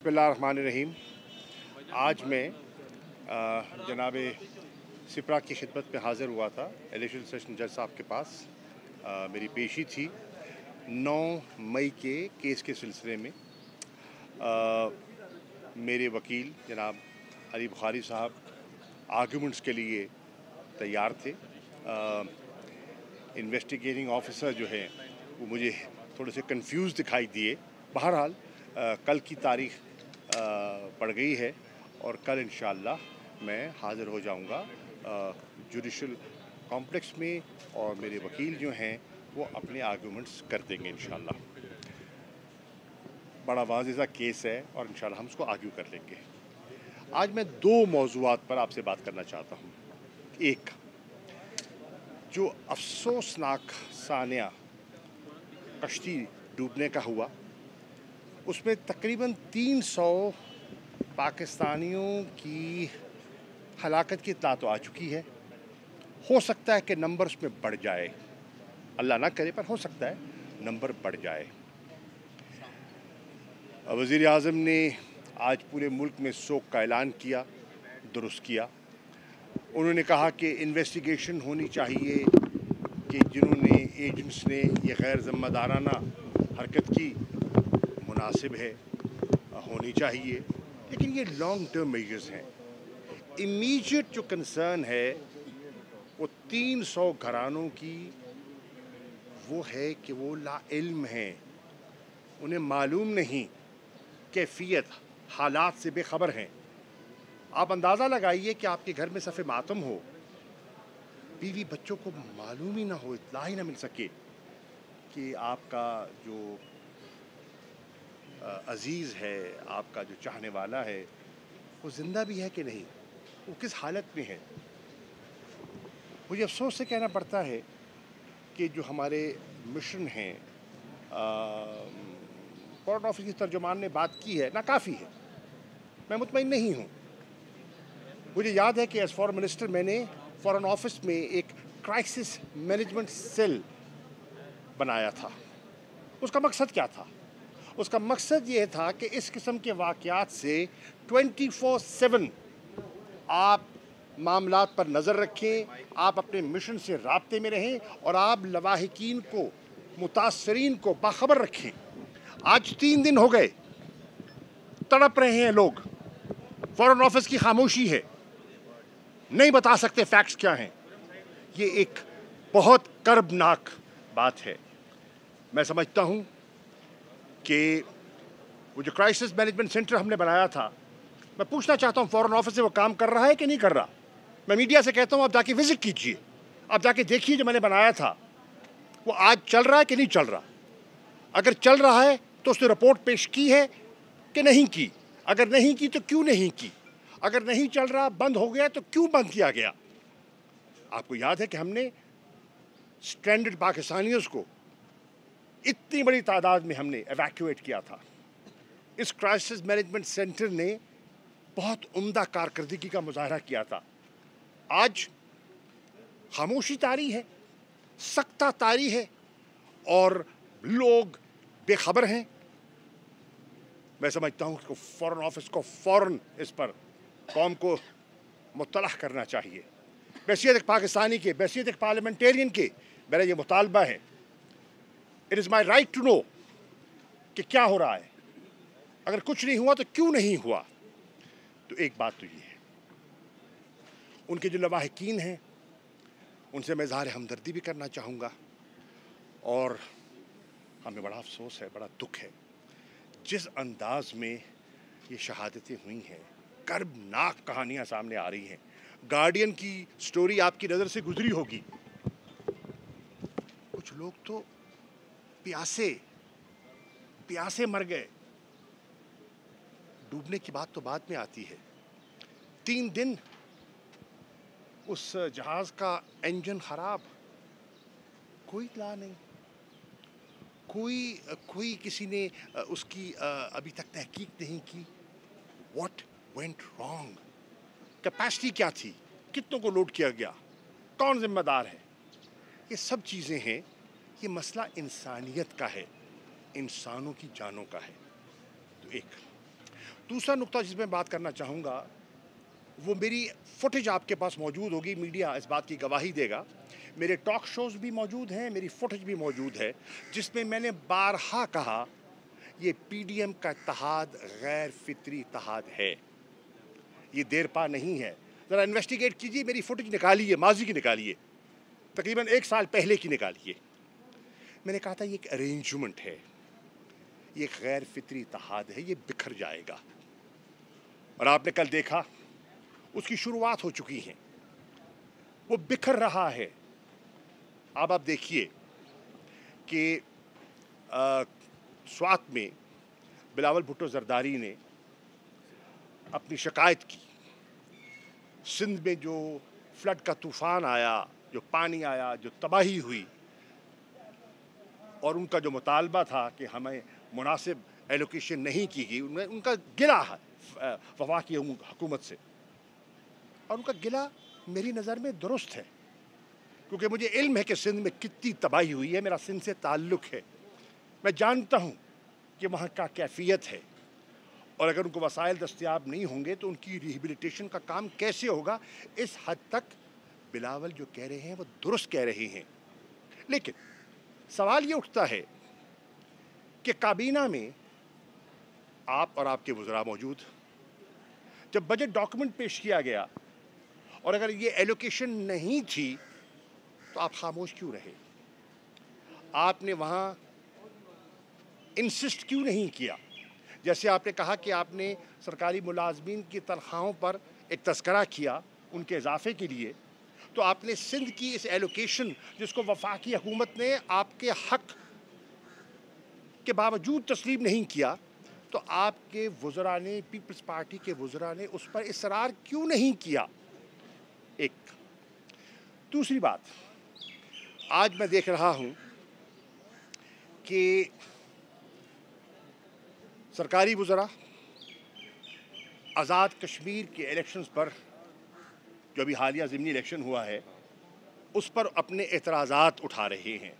बिस्मिल्लाहिर्रहमानिर्रहीम। आज मैं जनाब सिपरा की खिदमत में हाज़िर हुआ था। एडिशनल सेशन जज साहब के पास मेरी पेशी थी 9 मई के केस के सिलसिले में। मेरे वकील जनाब अली बुखारी साहब आर्गूमेंट्स के लिए तैयार थे। इन्वेस्टिगेटिंग ऑफिसर जो है वो मुझे थोड़े से कंफ्यूज दिखाई दिए। बहरहाल कल की तारीख़ पड़ गई है और कल इंशाअल्लाह मैं हाज़िर हो जाऊंगा जुडिशल कॉम्प्लेक्स में और मेरे वकील जो हैं वो अपने आर्गूमेंट्स कर देंगे इंशाअल्लाह। बड़ा वाज़ेह केस है और इंशाअल्लाह हम उसको आर्ग्यू कर लेंगे। आज मैं 2 मौज़ूआत पर आपसे बात करना चाहता हूँ। एक, जो अफसोसनाक सानिया कश्ती डूबने का हुआ, उसमें तकरीबन 300 पाकिस्तानियों की हलाकत की इत्तला तो आ चुकी है। हो सकता है कि नंबर उसमें बढ़ जाए, अल्लाह ना करे, पर हो सकता है नंबर बढ़ जाए। वज़ीर आज़म ने आज पूरे मुल्क में शोक का ऐलान किया, दुरुस्त किया। उन्होंने कहा कि इन्वेस्टिगेशन होनी चाहिए कि जिन्होंने एजेंट्स ने ये गैर ज़िम्मेदाराना हरकत की मुनासिब है, होनी चाहिए, लेकिन ये लॉन्ग टर्म मेजर्स हैं। इमीडिएट जो कंसर्न है वो 300 घरानों की वो है कि वो लाइल्म हैं, उन्हें मालूम नहीं, कैफियत हालात से बेखबर हैं। आप अंदाज़ा लगाइए कि आपके घर में सफ़े मातम हो, बीवी बच्चों को मालूम ही ना हो, इत्तला ही ना मिल सके कि आपका जो अजीज़ है, आपका जो चाहने वाला है, वो ज़िंदा भी है कि नहीं, वो किस हालत में है। मुझे अफसोस से कहना पड़ता है कि जो हमारे मिशन हैं, फॉरेन ऑफिस की तर्जुमान ने बात की है, नाकाफ़ी है। मैं मुतमईन नहीं हूँ। मुझे याद है कि एज़ फॉरेन मिनिस्टर मैंने फॉरेन ऑफिस में एक क्राइसिस मैनेजमेंट सेल बनाया था। उसका मकसद क्या था? उसका मकसद ये था कि इस किस्म के वाक़यात से 24/7 आप मामलात पर नज़र रखें, आप अपने मिशन से राब्ते में रहें और आप लवाहिकीन को, मुतासरीन को बाखबर रखें। आज 3 दिन हो गए, तड़प रहे हैं लोग। फॉरेन ऑफिस की खामोशी है, नहीं बता सकते फैक्ट्स क्या हैं। ये एक बहुत कर्बनाक बात है। मैं समझता हूँ कि वो जो क्राइसिस मैनेजमेंट सेंटर हमने बनाया था, मैं पूछना चाहता हूँ फॉरेन ऑफिस से वो काम कर रहा है कि नहीं कर रहा। मैं मीडिया से कहता हूँ आप जाके विजिट कीजिए, आप जाके देखिए जो मैंने बनाया था वो आज चल रहा है कि नहीं चल रहा। अगर चल रहा है तो उसने रिपोर्ट पेश की है कि नहीं की, अगर नहीं की तो क्यों नहीं की, अगर नहीं चल रहा, बंद हो गया तो क्यों बंद किया गया। आपको याद है कि हमने स्ट्रैंडेड पाकिस्तानियों को इतनी बड़ी तादाद में हमने एवैक्यूएट किया था। इस क्राइसिस मैनेजमेंट सेंटर ने बहुत उम्दा कारकर्दगी का मुजाहरा किया था। आज खामोशी तारी है, सख्ता तारी है और लोग बेखबर हैं। मैं समझता हूँ कि फॉरेन ऑफिस को फ़ौरन इस पर कौम को मुत्तला करना चाहिए। बहसीयत एक पाकिस्तानी के, बहसीयत एक पार्लियामेंटेरियन के, मेरा ये मुतालबा है। It is my right to know कि क्या हो रहा है। अगर कुछ नहीं हुआ तो क्यों नहीं हुआ। तो एक बात तो ये है, उनके जो लवाहिकीन हैं उनसे मैं इज़हार हमदर्दी भी करना चाहूँगा और हमें बड़ा अफसोस है, बड़ा दुख है जिस अंदाज में ये शहादतें हुई हैं। कर्बनाक कहानियाँ सामने आ रही हैं। गार्डियन की स्टोरी आपकी नज़र से गुजरी होगी। कुछ लोग तो प्यासे मर गए। डूबने की बात तो बाद में आती है। 3 दिन उस जहाज का इंजन खराब, कोई इत्तला नहीं, कोई किसी ने उसकी अभी तक तहकीक नहीं की। What went wrong? कैपेसिटी क्या थी? कितनों को लोड किया गया? कौन जिम्मेदार है? ये सब चीज़ें हैं। ये मसला इंसानियत का है, इंसानों की जानों का है। तो एक दूसरा नुक्ता जिस मैं बात करना चाहूँगा वो मेरी फुटेज आपके पास मौजूद होगी, मीडिया इस बात की गवाही देगा। मेरे टॉक शोज़ भी मौजूद हैं, मेरी फुटेज भी मौजूद है, जिसमें मैंने बारहा कहा ये पीडीएम का इत्तेहाद गैर फितरी इत्तेहाद है, ये देर पा नहीं है। ज़रा इन्वेस्टिगेट कीजिए, मेरी फुटेज निकालिए, माजी की निकालिए, तकरीबन 1 साल पहले की निकालिए। मैंने कहा था ये एक अरेंजमेंट है, ये एक गैर फितरी इत्तेहाद है, ये बिखर जाएगा। और आपने कल देखा उसकी शुरुआत हो चुकी है, वो बिखर रहा है। अब आप देखिए कि स्वात में बिलावल भुट्टो जरदारी ने अपनी शिकायत की, सिंध में जो फ्लड का तूफ़ान आया, जो पानी आया, जो तबाही हुई, और उनका जो मुतालबा था कि हमें मुनासिब एलोकेशन नहीं की गई, उनका गिला है वफाकी हुकूमत से, और उनका गिला मेरी नज़र में दुरुस्त है, क्योंकि मुझे इल्म है कि सिंध में कितनी तबाही हुई है, मेरा सिंध से ताल्लुक़ है, मैं जानता हूँ कि वहाँ का कैफियत है, और अगर उनको वसाइल दस्तयाब नहीं होंगे तो उनकी रिहेबिलिटेशन का काम कैसे होगा। इस हद तक बिलावल जो कह रहे हैं वो दुरुस्त कह रहे हैं। लेकिन सवाल ये उठता है कि काबीना में आप और आपके वज़रा मौजूद, जब बजट डॉक्यूमेंट पेश किया गया और अगर ये एलोकेशन नहीं थी तो आप खामोश क्यों रहे? आपने वहाँ इंसिस्ट क्यों नहीं किया? जैसे आपने कहा कि आपने सरकारी मुलाजमीन की तनख्वाहों पर एक तस्करा किया उनके इजाफे के लिए, तो आपने सिंध की इस एलोकेशन जिसको वफाकी हुकूमत ने आपके हक के बावजूद तस्लीम नहीं किया, तो आपके वज़रा ने, पीपल्स पार्टी के वज़रा ने उस पर इसरार क्यों नहीं किया? एक दूसरी बात, आज मैं देख रहा हूँ कि सरकारी वज़रा आज़ाद कश्मीर के इलेक्शंस पर, जो अभी हालिया ज़िमनी इलेक्शन हुआ है, उस पर अपने एतराज़ात उठा रहे हैं।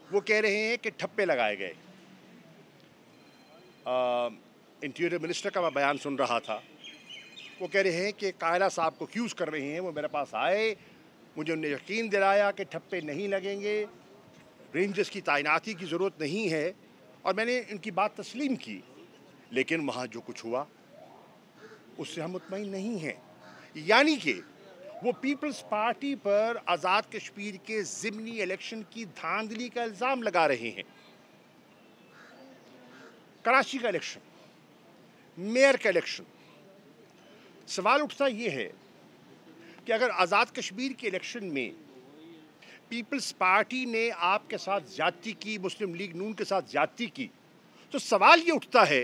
वो कह रहे हैं कि ठप्पे लगाए गए। इंटीरियर मिनिस्टर का मैं बयान सुन रहा था, वो कह रहे हैं कि कायला साहब को एक्यूज़ कर रहे हैं, वो मेरे पास आए, मुझे उन्हें यकीन दिलाया कि ठप्पे नहीं लगेंगे, रेंजर्स की तैनाती की ज़रूरत नहीं है, और मैंने इनकी बात तस्लीम की। लेकिन वहाँ जो कुछ हुआ उससे हम मुतमईन नहीं हैं। यानी कि वो पीपल्स पार्टी पर आज़ाद कश्मीर के ज़िमनी इलेक्शन की धांधली का इल्ज़ाम लगा रहे हैं। कराची का इलेक्शन, मेयर का इलेक्शन, सवाल उठता ये है कि अगर आज़ाद कश्मीर के इलेक्शन में पीपल्स पार्टी ने आपके साथ ज़्यादती की, मुस्लिम लीग नून के साथ ज़्यादती की, तो सवाल ये उठता है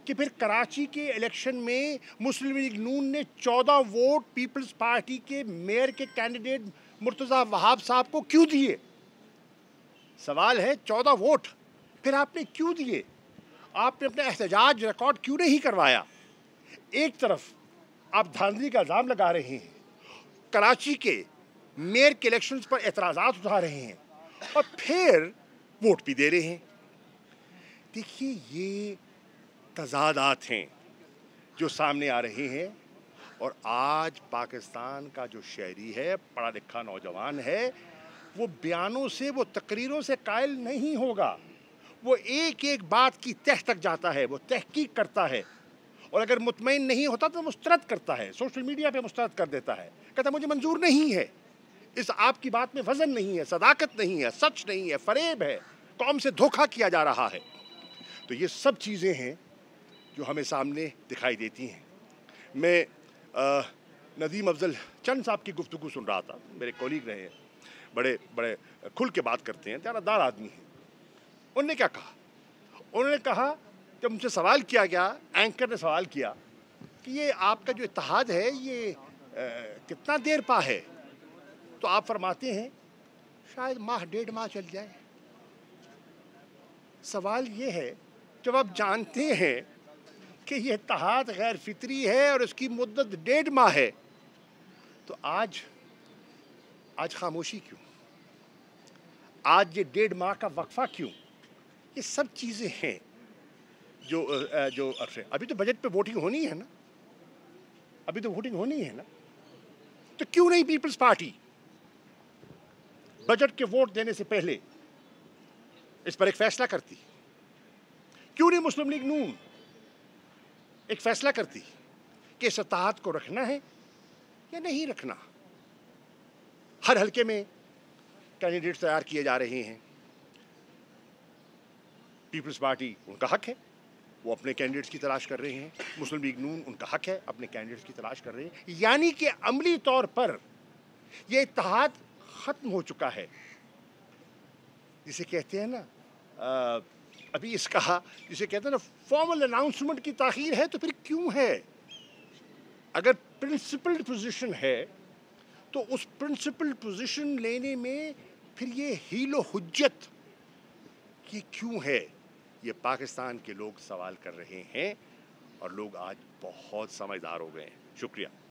कि फिर कराची के इलेक्शन में मुस्लिम लीग नून ने 14 वोट पीपल्स पार्टी के मेयर के कैंडिडेट मुर्तज़ा वहाब साहब को क्यों दिए? सवाल है 14 वोट फिर आपने क्यों दिए? आपने अपना एहतजाज रिकॉर्ड क्यों नहीं करवाया? एक तरफ आप धांधली का इल्ज़ाम लगा रहे हैं, कराची के मेयर के इलेक्शंस पर एतराज़ात उठा रहे हैं, और फिर वोट भी दे रहे हैं। देखिए, ये तज़ादात हैं जो सामने आ रहे हैं, और आज पाकिस्तान का जो शहरी है, पढ़ा लिखा नौजवान है, वो बयानों से, वो तकरीरों से कायल नहीं होगा। वो एक एक बात की तह तक जाता है, वो तहकीक करता है, और अगर मुतमईन नहीं होता तो मुस्तरद करता है, सोशल मीडिया पे मुस्तरद कर देता है, कहता मुझे मंजूर नहीं है, इस आपकी बात में वज़न नहीं है, सदाकत नहीं है, सच नहीं है, फरेब है, कौम से धोखा किया जा रहा है। तो ये सब चीज़ें हैं जो हमें सामने दिखाई देती हैं। मैं नदीम अफजल चंद साहब की गुफ्तगू सुन रहा था, मेरे कॉलीग रहे हैं, बड़े बड़े खुल के बात करते हैं, त्यारादार आदमी हैं। उन्होंने क्या कहा? उन्होंने कहा, जब मुझसे सवाल किया गया, एंकर ने सवाल किया कि ये आपका जो इत्तेहाद है ये कितना देर पा है, तो आप फरमाते हैं शायद माह 1.5 माह चल जाए। सवाल ये है, जब आप जानते हैं कि ये इत्तेहाद गैर फितरी है और इसकी मुद्दत 1.5 माह है, तो आज खामोशी क्यों? आज ये 1.5 माह का वक्फा क्यों? ये सब चीज़ें हैं जो अभी तो बजट पे वोटिंग होनी है ना, अभी तो वोटिंग होनी है ना, तो क्यों नहीं पीपल्स पार्टी बजट के वोट देने से पहले इस पर एक फैसला करती? क्यों नहीं मुस्लिम लीग नून एक फैसला करती कि इस इत्तेहाद को रखना है या नहीं रखना? हर हलके में कैंडिडेट्स तैयार किए जा रहे हैं। पीपल्स पार्टी, उनका हक है, वो अपने कैंडिडेट्स की तलाश कर रहे हैं। मुस्लिम लीग नून, उनका हक है, अपने कैंडिडेट्स की तलाश कर रहे हैं। यानी कि अमली तौर पर ये इत्तेहाद खत्म हो चुका है। जिसे कहते हैं ना, अभी इसका जिसे कहते हैं ना, फॉर्मल अनाउंसमेंट की ताखीर है, तो फिर क्यों है? अगर प्रिंसिपल्ड पोजीशन है तो उस प्रिंसिपल्ड पोजीशन लेने में फिर ये हीलो हुज्जत कि क्यों है, ये पाकिस्तान के लोग सवाल कर रहे हैं, और लोग आज बहुत समझदार हो गए हैं। शुक्रिया।